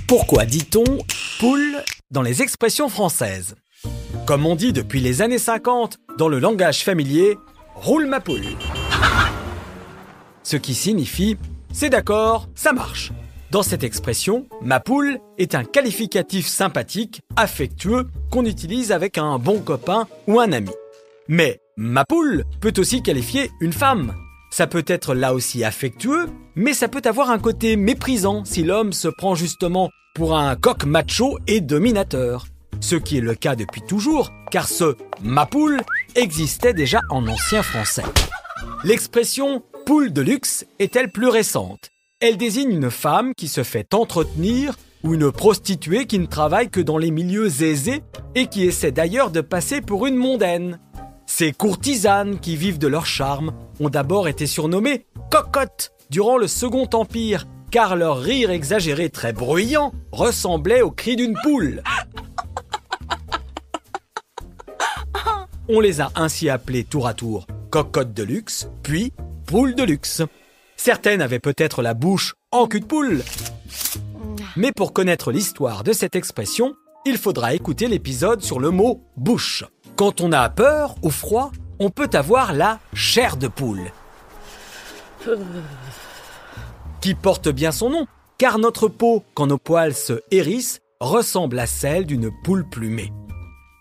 Pourquoi dit-on « poule » dans les expressions françaises? Comme on dit depuis les années 50 dans le langage familier « roule ma poule ». Ce qui signifie « c'est d'accord, ça marche ». Dans cette expression, ma poule est un qualificatif sympathique, affectueux, qu'on utilise avec un bon copain ou un ami. Mais ma poule peut aussi qualifier une femme. Ça peut être là aussi affectueux, mais ça peut avoir un côté méprisant si l'homme se prend justement pour un coq macho et dominateur. Ce qui est le cas depuis toujours, car ce « ma poule » existait déjà en ancien français. L'expression « poule de luxe » est-elle plus récente? Elle désigne une femme qui se fait entretenir ou une prostituée qui ne travaille que dans les milieux aisés et qui essaie d'ailleurs de passer pour une mondaine. Ces courtisanes qui vivent de leur charme ont d'abord été surnommées « cocottes » durant le Second Empire, car leur rire exagéré très bruyant ressemblait au cri d'une poule. On les a ainsi appelées tour à tour « cocottes de luxe » puis « poules de luxe ». Certaines avaient peut-être la bouche en cul de poule. Mais pour connaître l'histoire de cette expression, il faudra écouter l'épisode sur le mot « bouche ». Quand on a peur ou froid, on peut avoir la chair de poule, qui porte bien son nom, car notre peau, quand nos poils se hérissent, ressemble à celle d'une poule plumée.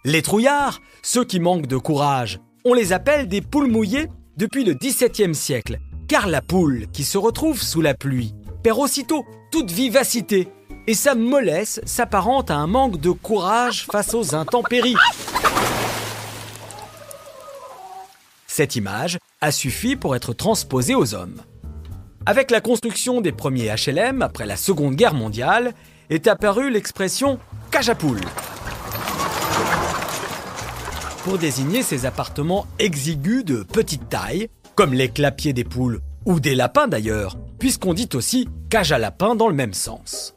Les trouillards, ceux qui manquent de courage, on les appelle des poules mouillées depuis le XVIIe siècle, car la poule qui se retrouve sous la pluie perd aussitôt toute vivacité, et sa mollesse s'apparente à un manque de courage face aux intempéries. Cette image a suffi pour être transposée aux hommes. Avec la construction des premiers HLM après la Seconde Guerre mondiale, est apparue l'expression « cage à poules » pour désigner ces appartements exigus de petite taille, comme les clapiers des poules, ou des lapins d'ailleurs, puisqu'on dit aussi « cage à lapins » dans le même sens.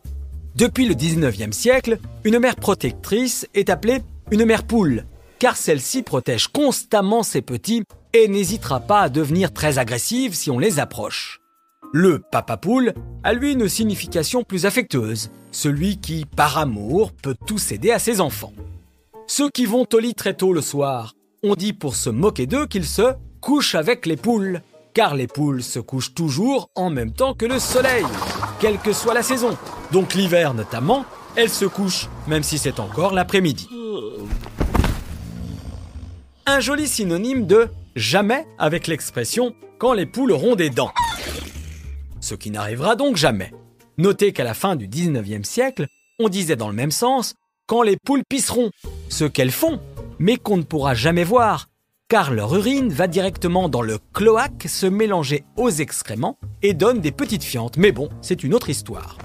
Depuis le 19e siècle, une mère protectrice est appelée une mère poule, car celle-ci protège constamment ses petits et n'hésitera pas à devenir très agressive si on les approche. Le papa poule a lui une signification plus affectueuse, celui qui, par amour, peut tout céder à ses enfants. Ceux qui vont au lit très tôt le soir, on dit pour se moquer d'eux qu'ils se couchent avec les poules, car les poules se couchent toujours en même temps que le soleil, quelle que soit la saison. Donc l'hiver notamment, elles se couchent, même si c'est encore l'après-midi. Un joli synonyme de « jamais » avec l'expression « quand les poules auront des dents ». Ce qui n'arrivera donc jamais. Notez qu'à la fin du 19e siècle, on disait dans le même sens « quand les poules pisseront », ce qu'elles font, mais qu'on ne pourra jamais voir, car leur urine va directement dans le cloaque se mélanger aux excréments et donne des petites fientes. Mais bon, c'est une autre histoire.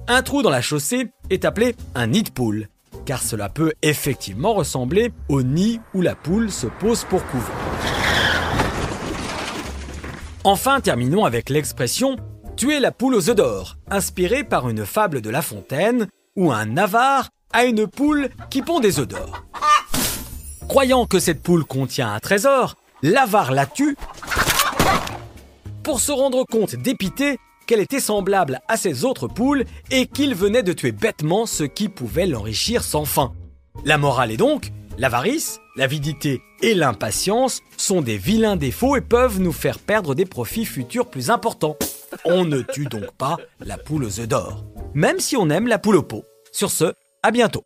Un trou dans la chaussée est appelé un nid de poule, car cela peut effectivement ressembler au nid où la poule se pose pour couver. Enfin, terminons avec l'expression « tuer la poule aux œufs d'or », inspirée par une fable de La Fontaine, où un avare a une poule qui pond des œufs d'or. Croyant que cette poule contient un trésor, l'avare la tue pour se rendre compte dépité qu'elle était semblable à ses autres poules et qu'il venait de tuer bêtement ce qui pouvait l'enrichir sans fin. La morale est donc, l'avarice, l'avidité et l'impatience sont des vilains défauts et peuvent nous faire perdre des profits futurs plus importants. On ne tue donc pas la poule aux œufs d'or, même si on aime la poule au pot. Sur ce, à bientôt.